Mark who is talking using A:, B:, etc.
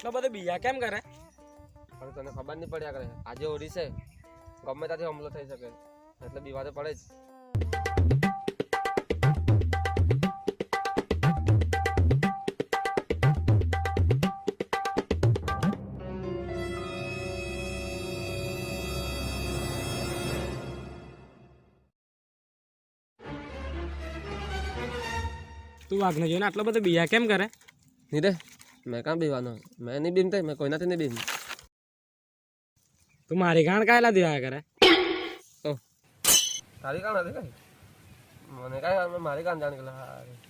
A: આટલો બધો બીજા કેમ કરે?
B: પણ તને ખબર નહીં પડ્યા કરે આજે હોળી છે ગમે ત્યાંથી હુમલો થઈ શકે એટલે બીવા તો પડે જ.
A: તું વાઘને જોઈને આટલો બધો બીજા કેમ કરે?
B: નહીં રે મેં કાં બીવાનો મેં નહીં બીનતે મેં કોઈનાથી નહીં બીન.
A: તું મારી ગાણ કાયલા દિયા કરે?
B: તારી કાં નથી કઈ મને કાંઈ મારી કાં જાણી ગયેલા